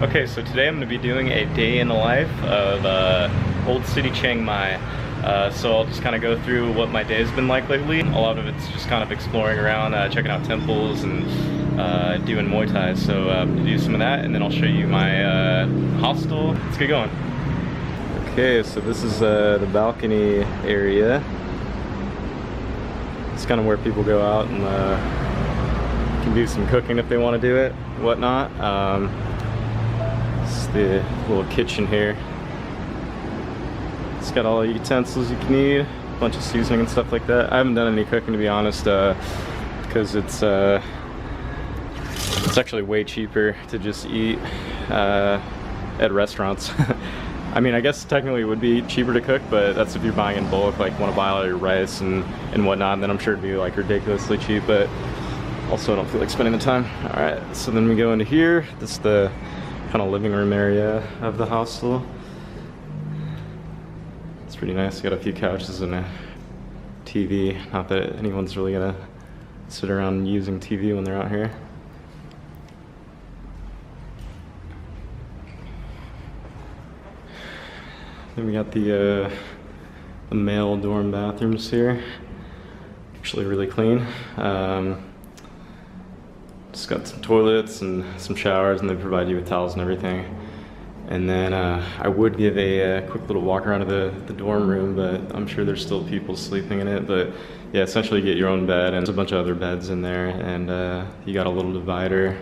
Okay, so today I'm going to be doing a day in the life of Old City Chiang Mai. So I'll just kind of go through what my day's been like lately. A lot of it's just kind of exploring around, checking out temples and doing Muay Thai. So I'm going to do some of that, and then I'll show you my hostel. Let's get going. Okay, so this is the balcony area. It's kind of where people go out and can do some cooking if they want to do it, whatnot. It's the little kitchen here. It's got all the utensils you can need, a bunch of seasoning and stuff like that. I haven't done any cooking, to be honest, because it's actually way cheaper to just eat at restaurants. I mean, I guess technically it would be cheaper to cook, but that's if you're buying in bulk, like want to buy all your rice and whatnot, and then I'm sure it'd be like ridiculously cheap, but also I don't feel like spending the time. All right, so then we go into here. This is the kind of living room area of the hostel. It's pretty nice. Got a few couches and a TV. Not that anyone's really gonna sit around using TV when they're out here. Then we got the male dorm bathrooms here. Actually really clean. Just got some toilets and some showers, and they provide you with towels and everything. And then I would give a quick little walk around to the dorm room, but I'm sure there's still people sleeping in it. But yeah, essentially you get your own bed, and there's a bunch of other beds in there, and you got a little divider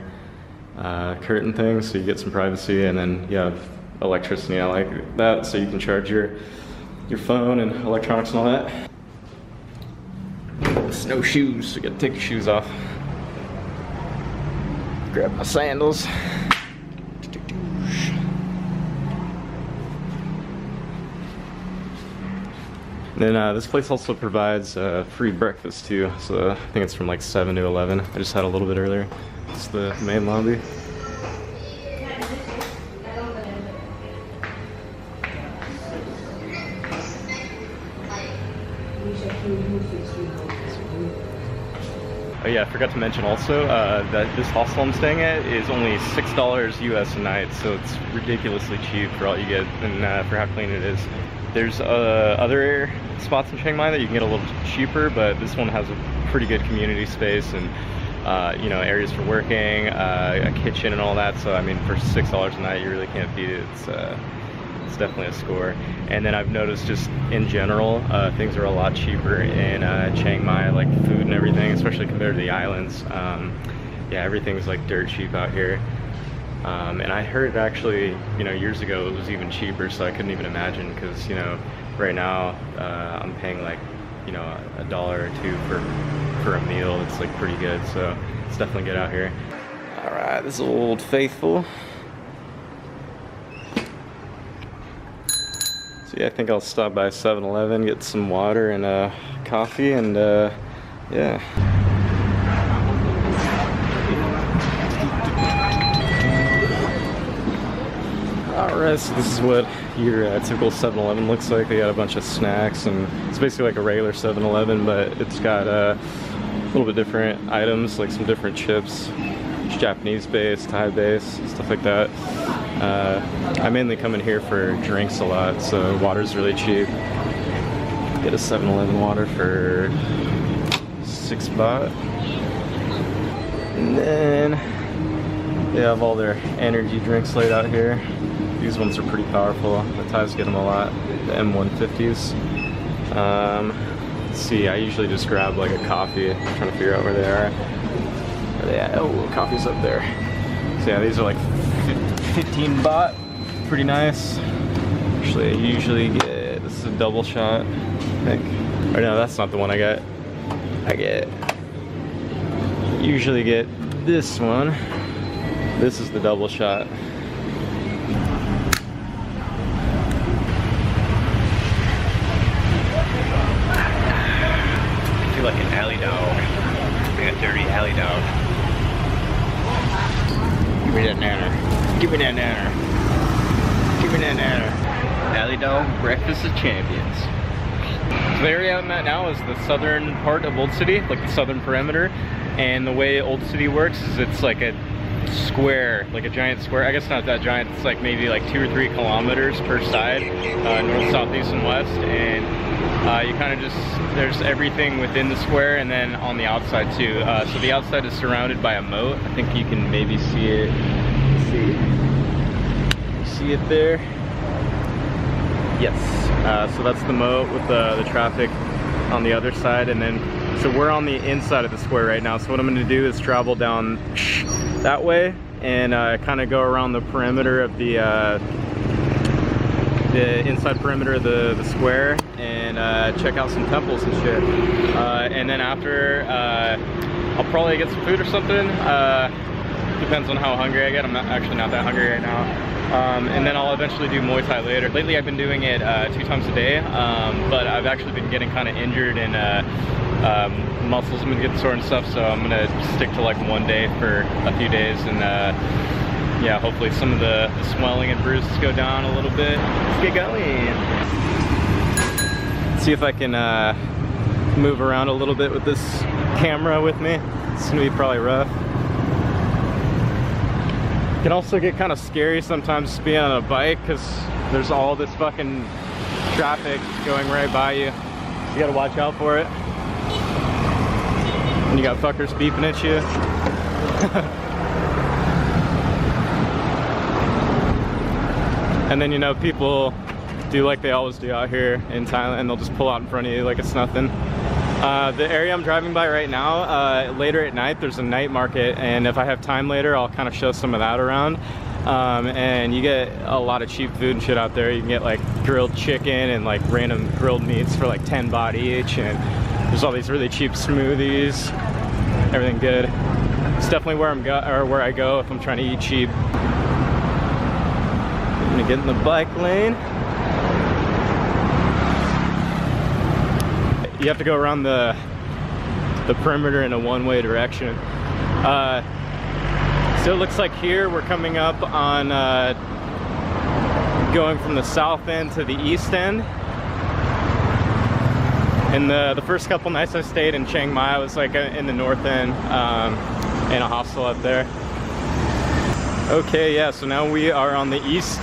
curtain thing, so you get some privacy, and then you have electricity. I like that, so you can charge your phone and electronics and all that. No shoes, so you gotta take your shoes off. Grab my sandals. Then this place also provides free breakfast too, so I think it's from like 7 to 11. I just had a little bit earlier. It's the main lobby. Oh yeah, I forgot to mention also that this hostel I'm staying at is only $6 US a night, so it's ridiculously cheap for all you get and for how clean it is. There's other spots in Chiang Mai that you can get a little cheaper, but this one has a pretty good community space and you know, areas for working, a kitchen and all that. So I mean, for $6 a night, you really can't beat it. It's definitely a score. And then I've noticed just in general, things are a lot cheaper in Chiang Mai, like food and everything, especially compared to the islands. Yeah, everything's like dirt cheap out here. And I heard actually, you know, years ago it was even cheaper, so I couldn't even imagine, because, you know, right now I'm paying like, you know, $1 or $2 for a meal. It's like pretty good, so it's definitely good out here. All right, this is Old Faithful. So yeah, I think I'll stop by 7-Eleven, get some water and coffee, and yeah. Alright, so this is what your typical 7-Eleven looks like. They got a bunch of snacks, and it's basically like a regular 7-Eleven, but it's got a little bit different items, like some different chips, Japanese base, Thai base, stuff like that. I mainly come in here for drinks a lot, so water's really cheap. Get a 7-Eleven water for 6 baht. And then they have all their energy drinks laid out here. These ones are pretty powerful. The Thais get them a lot, the M150s. Let's see, I usually just grab like a coffee. I'm trying to figure out where they are. Where they at? Oh, coffee's up there. So yeah, these are like 15 baht. Pretty nice. Actually, I usually get, this is a double shot, I think. Or no, that's not the one I get. Usually get this one. This is the double shot. I feel like an alley dog. Like a dirty alley dog. Give me that nanner. Give me that nanner. Give me that nanner. Alley dog, breakfast of champions. So the area I'm at now is the southern part of Old City, like the southern perimeter. And the way Old City works is it's like a square, like a giant square. I guess not that giant. It's like maybe like 2 or 3 kilometers per side, north, south, east, and west. And you kind of just, there's everything within the square, and then on the outside too. So the outside is surrounded by a moat. I think you can maybe see it. See it there? Yes. So that's the moat with the traffic on the other side, and then so we're on the inside of the square right now. So what I'm going to do is travel down that way and kind of go around the perimeter of the inside perimeter of the square and check out some temples and shit. And then after, I'll probably get some food or something. Depends on how hungry I get. I'm actually not that hungry right now. And then I'll eventually do Muay Thai later. Lately I've been doing it 2 times a day, but I've actually been getting kind of injured and muscles have been getting sore and stuff, so I'm gonna stick to like 1 day for a few days, and yeah, hopefully some of the swelling and bruises go down a little bit. Let's get going. See if I can move around a little bit with this camera with me. It's gonna be probably rough. It can also get kind of scary sometimes being on a bike because there's all this fucking traffic going right by you. You gotta watch out for it. And you got fuckers beeping at you. And then, you know, people do like they always do out here in Thailand, and they'll just pull out in front of you like it's nothing. The area I'm driving by right now, later at night, there's a night market, and if I have time later, I'll kind of show some of that around. And you get a lot of cheap food and shit out there. You can get like grilled chicken and like random grilled meats for like 10 baht each, and there's all these really cheap smoothies, everything good. It's definitely where where I go if I'm trying to eat cheap. I'm gonna get in the bike lane. You have to go around the perimeter in a one-way direction. So it looks like here we're coming up on going from the south end to the east end. And the first couple nights I stayed in Chiang Mai, I was like in the north end, in a hostel up there. Okay, yeah, so now we are on the east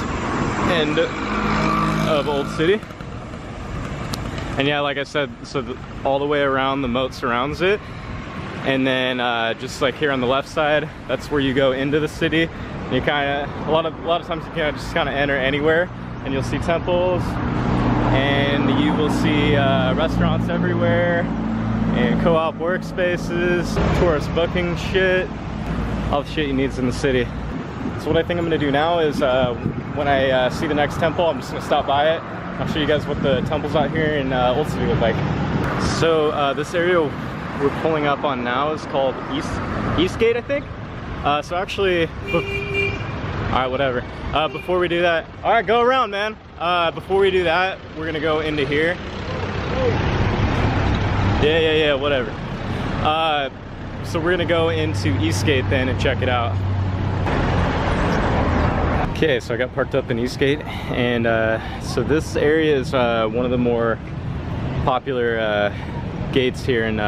end of Old City. And yeah, like I said, so all the way around the moat surrounds it. And then just like here on the left side, that's where you go into the city. And you kind of, a lot of times you can just kind of enter anywhere, and you'll see temples, and you will see restaurants everywhere, and co-op workspaces, tourist booking shit, all the shit you need in the city. So what I think I'm gonna do now is when I see the next temple, I'm just gonna stop by it. I'll show you guys what the temples out here in Old City look like. So this area we're pulling up on now is called East Gate, I think. So actually, alright, whatever. Before we do that, alright, go around, man. Before we do that, we're gonna go into here. Yeah, whatever. So we're gonna go into Eastgate then and check it out. Okay, so I got parked up in Eastgate, and so this area is one of the more popular gates here in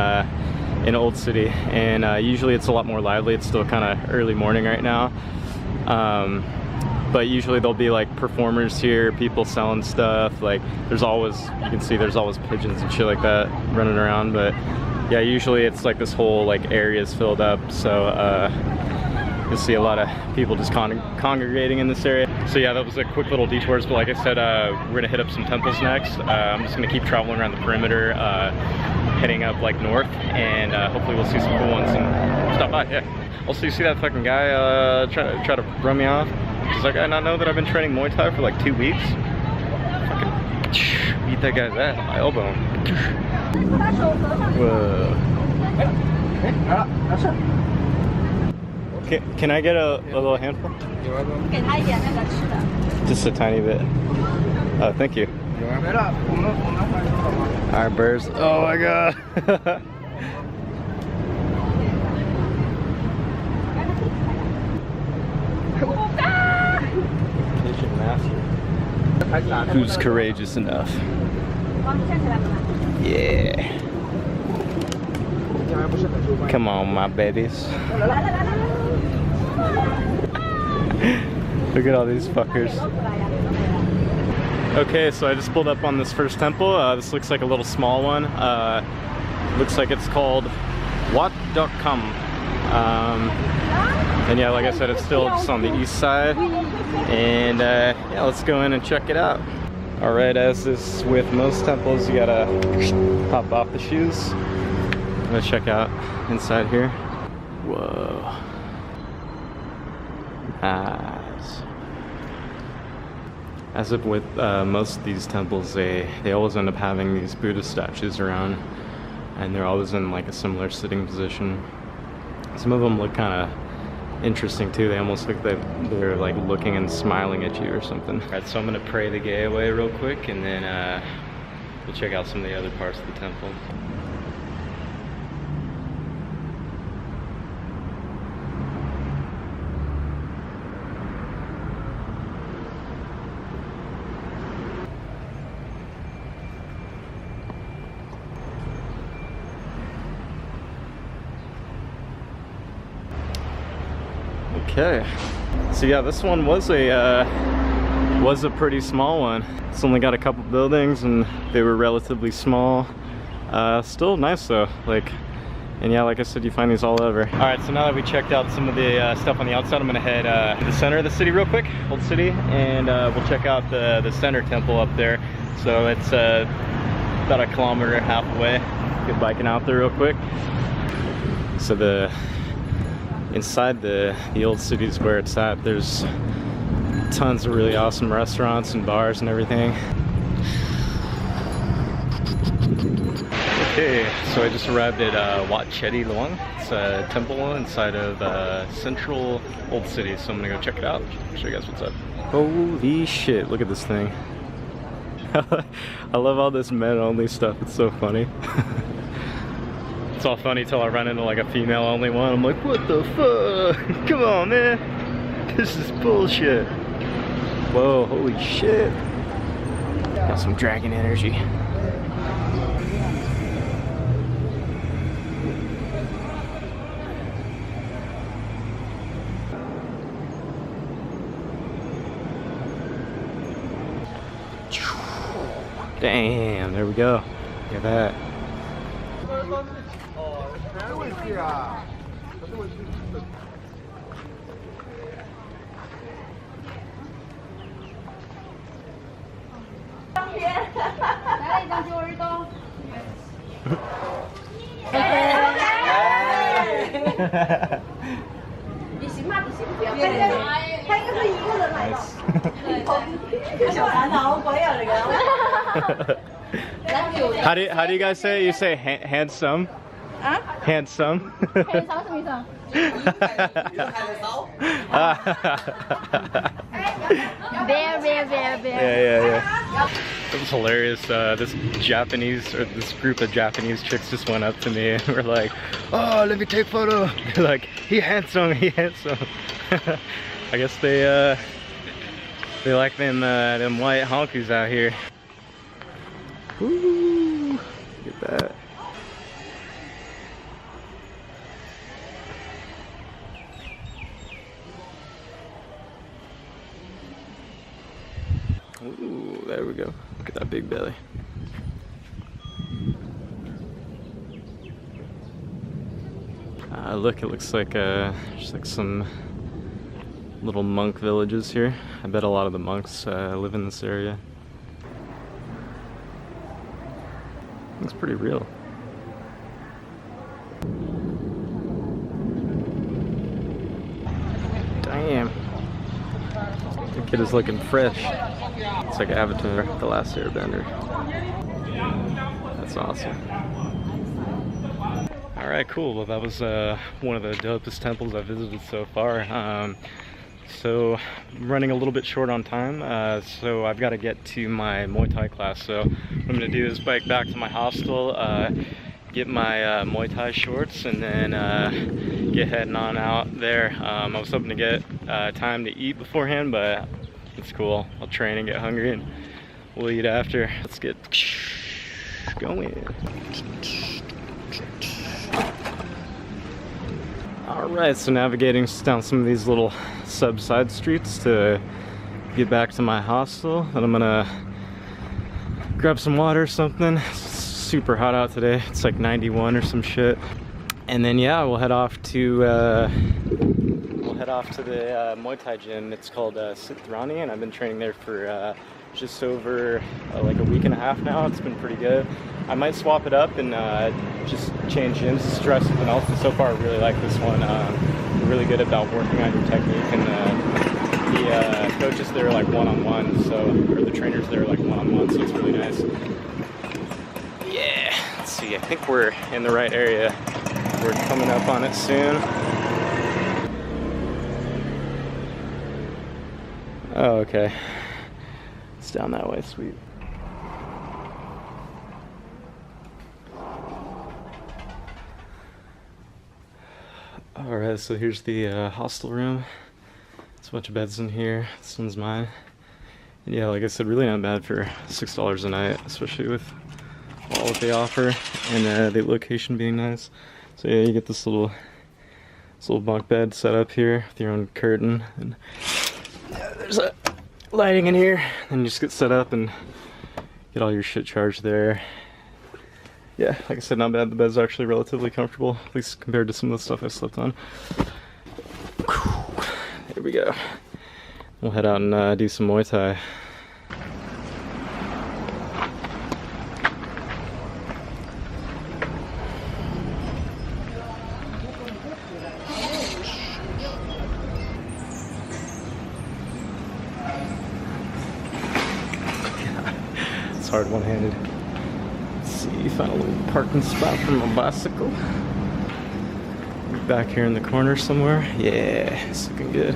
Old City, and usually it's a lot more lively. It's still kind of early morning right now, but usually there'll be like performers here, people selling stuff. Like there's always, you can see there's always pigeons and shit like that running around. But yeah, usually it's like this whole like area is filled up, so you'll see a lot of people just congregating in this area. So yeah, that was a quick little detours, but like I said, we're gonna hit up some temples next. I'm just gonna keep traveling around the perimeter, heading up like north, and hopefully we'll see some cool ones and stop by. Yeah. Also, you see that fucking guy try to run me off? Does that guy not know that I've been training Muay Thai for like 2 weeks? Fucking beat that guy's ass on my elbow. Whoa. Can I get a little handful? Just a tiny bit. Oh, thank you. Alright, birds. Oh my god. Who's courageous enough? Yeah. Come on, my babies. Look at all these fuckers. Okay, so I just pulled up on this first temple. This looks like a little small one. Looks like it's called Wat.com. And yeah, like I said, it's still just on the east side. And yeah, let's go in and check it out. All right, as is with most temples, you gotta pop off the shoes. I'm gonna check out inside here. Whoa. Nice. As if with most of these temples, they always end up having these Buddha statues around, and they're always in like a similar sitting position. Some of them look kind of interesting too. They almost look like they're like looking and smiling at you or something. Alright, so I'm gonna pray the gay away real quick, and then we'll check out some of the other parts of the temple. Okay, so yeah, this one was a pretty small one. It's only got a couple buildings, and they were relatively small. Still nice though. And yeah, like I said, you find these all over. All right, so now that we checked out some of the stuff on the outside, I'm gonna head to the center of the city real quick, Old City, and we'll check out the center temple up there. So it's about 1.5 kilometers away. Get biking out there real quick. So inside the old city is where it's at. There's tons of really awesome restaurants and bars and everything. Okay, so I just arrived at Wat Chedi Luang. It's a temple inside of central Old City, so I'm gonna go check it out, show you guys what's up. Holy shit, look at this thing. I love all this men-only stuff, it's so funny. It's all funny till I run into like a female-only one. I'm like, what the fuck? Come on, man. This is bullshit. Whoa, holy shit. Got some dragon energy. Damn, there we go. Look at that. How do you guys say it? You say handsome? Handsome. Yeah. It was hilarious. This group of Japanese chicks just went up to me and were like, "Oh, let me take photo." They're like, "He handsome, he handsome." I guess they like them white honkies out here. Woo! Look at that. Ooh, there we go. Look at that big belly. Look, it looks like just like some little monk villages here. I bet a lot of the monks live in this area. Looks pretty real. Damn. The kid is looking fresh. It's like Avatar, The Last Airbender. That's awesome. Alright, cool. Well, that was one of the dopest temples I've visited so far. So I'm running a little bit short on time, so I've got to get to my Muay Thai class. So what I'm going to do is bike back to my hostel, get my Muay Thai shorts, and then get heading on out there. I was hoping to get time to eat beforehand, but it's cool. I'll train and get hungry, and we'll eat after. Let's get going. Alright, so navigating down some of these little side streets to get back to my hostel, and I'm gonna grab some water or something. It's super hot out today. It's like 91 or some shit. And then yeah, we'll head off to the Muay Thai gym. It's called Sitrani, and I've been training there for just over like a week and a half now. It's been pretty good. I might swap it up and just change gyms to try something else. And so far, I really like this one. We're really good about working on your technique, and the coaches there are like one-on-one, or the trainers there are like one-on-one, so it's really nice. Yeah, let's see. I think we're in the right area. We're coming up on it soon. Oh, okay. It's down that way, sweet. Alright, so here's the hostel room. There's a bunch of beds in here. This one's mine. And yeah, like I said, really not bad for $6 a night, especially with all that they offer and the location being nice. So yeah, you get this little bunk bed set up here with your own curtain, and yeah, there's a lighting in here. Then you just get set up and get all your shit charged there. Yeah, like I said, not bad. The bed's actually relatively comfortable, at least compared to some of the stuff I slept on. There we go. We'll head out and do some Muay Thai. It's hard one-handed. Find a little parking spot for my bicycle. Back here in the corner somewhere. Yeah, it's looking good.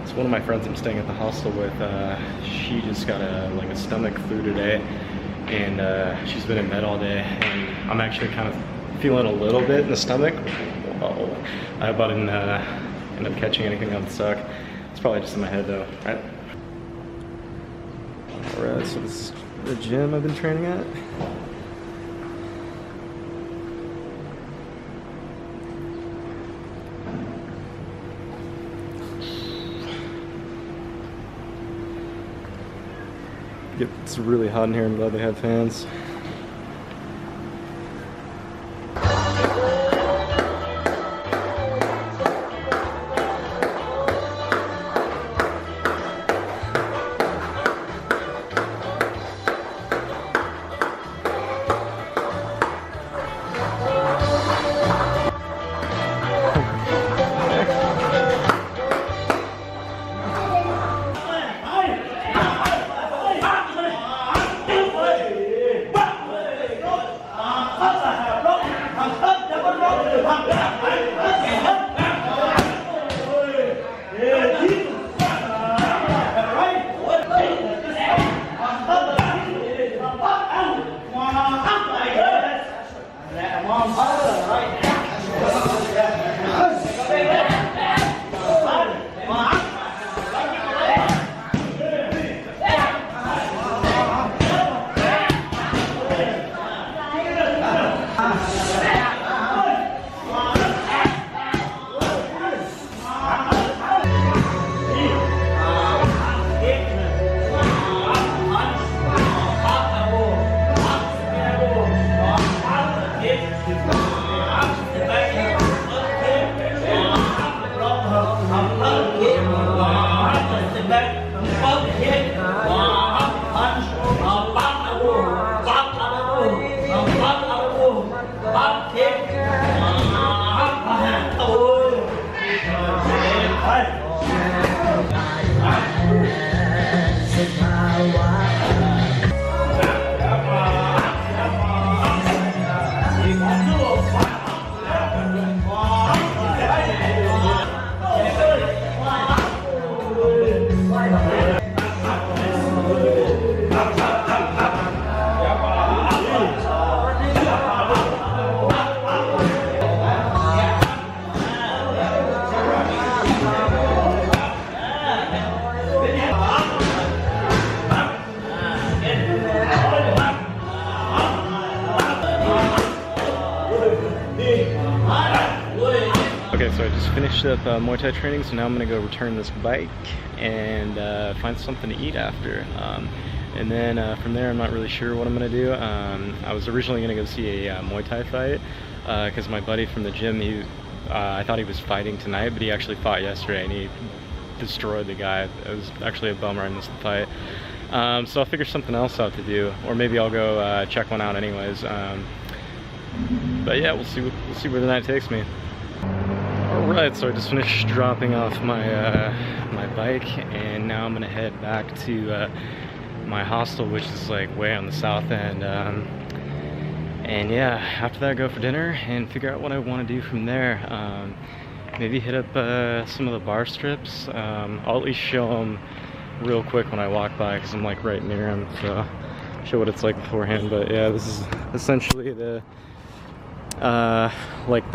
It's one of my friends I'm staying at the hostel with. She just got a stomach flu today, and she's been in bed all day. And I'm actually kind of feeling a little bit in the stomach. Whoa. I hope I didn't end up catching anything that would suck. It's probably just in my head though, right? Alright, so this is the gym I've been training at. It's really hot in here. I'm glad they have fans. finished up Muay Thai training, so now I'm gonna go return this bike and find something to eat after. And then from there, I'm not really sure what I'm gonna do. I was originally gonna go see a Muay Thai fight because my buddy from the gym, I thought he was fighting tonight, but he actually fought yesterday and he destroyed the guy. It was actually a bummer I missed the fight. So I'll figure something else out to do, or maybe I'll go check one out anyways. But yeah, we'll see where the night takes me. Alright, so I just finished dropping off my my bike, and now I'm gonna head back to my hostel, which is like way on the south end. And yeah, after that, go for dinner and figure out what I want to do from there. Maybe hit up some of the bar strips. I'll at least show them real quick when I walk by because I'm like right near them, so show what it's like beforehand. But yeah, this is essentially the like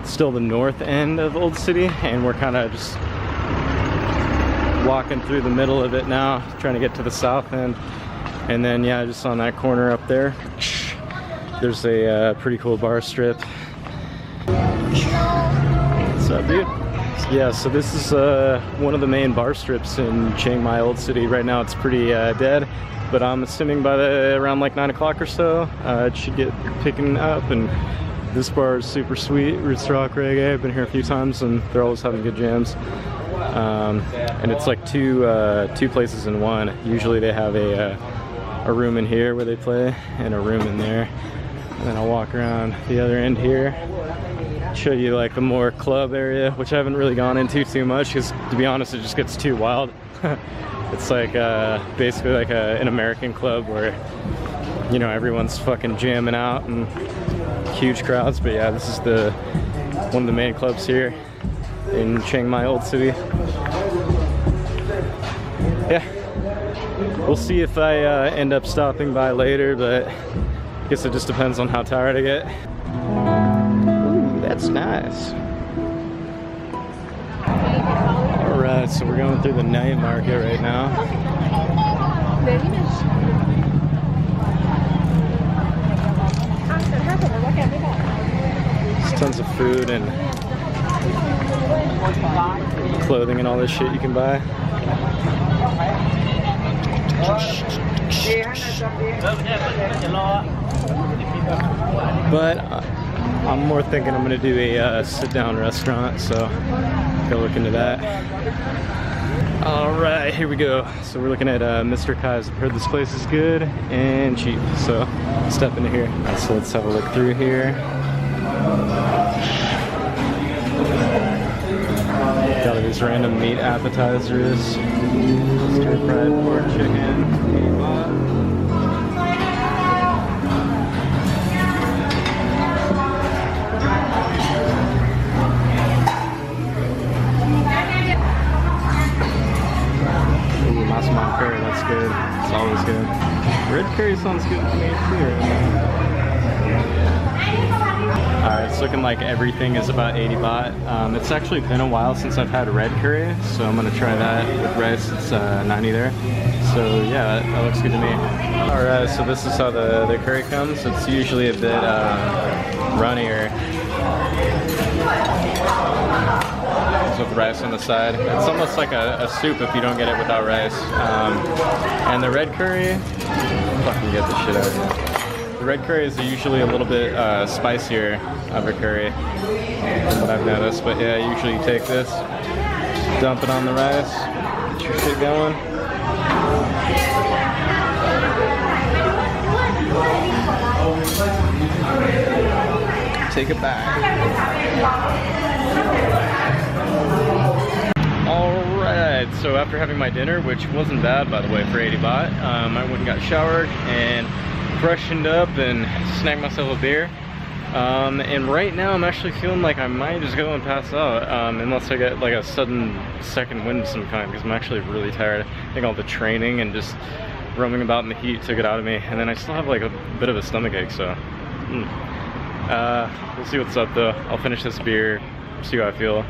still the north end of Old City, and we're kind of just walking through the middle of it now, trying to get to the south end. And then yeah, just on that corner up there, there's a pretty cool bar strip. What's up, dude? Yeah, so this is one of the main bar strips in Chiang Mai Old City. Right now it's pretty dead, but I'm assuming by around like 9 o'clock or so, it should get picking up. And this bar is super sweet, Roots Rock Reggae. I've been here a few times and they're always having good jams. And it's like two places in one. Usually they have a room in here where they play and a room in there. And then I'll walk around the other end here, show you like the more club area, which I haven't really gone into too much because, to be honest, it just gets too wild. It's like basically like an American club where, you know, everyone's fucking jamming out and huge crowds. But yeah, this is one of the main clubs here in Chiang Mai Old City. Yeah, we'll see if I end up stopping by later, but I guess it just depends on how tired I get. Ooh, that's nice. Alright, so we're going through the night market right now. There's tons of food and clothing and all this shit you can buy. But I'm more thinking I'm gonna do a sit-down restaurant, so go look into that. Alright, here we go. So we're looking at Mr. Kai's. I've heard this place is good and cheap, so step into here. Alright, so let's have a look through here. Got all these random meat appetizers. Stir-fried pork chicken. Curry, that's good. It's always good. Red curry sounds good to me too. Alright, it's looking like everything is about 80 baht. It's actually been a while since I've had red curry, so I'm gonna try that with rice. It's 90 there. So yeah, that looks good to me. Alright, so this is how the curry comes. It's usually a bit runnier. With rice on the side. It's almost like a soup if you don't get it without rice. And the red curry, fucking get the shit out of here. The red curry is usually a little bit spicier of a curry than what I've noticed. But yeah, usually you take this, dump it on the rice, get your shit going. Take it back. Alright, so after having my dinner, which wasn't bad by the way for 80 baht, I went and got showered and freshened up and snagged myself a beer. And right now I'm actually feeling like I might just go and pass out, unless I get like a sudden second wind of some kind, because I'm actually really tired. I think all the training and just roaming about in the heat took it out of me, and then I still have like a bit of a stomach ache, so we'll see what's up though. I'll finish this beer, see how I feel.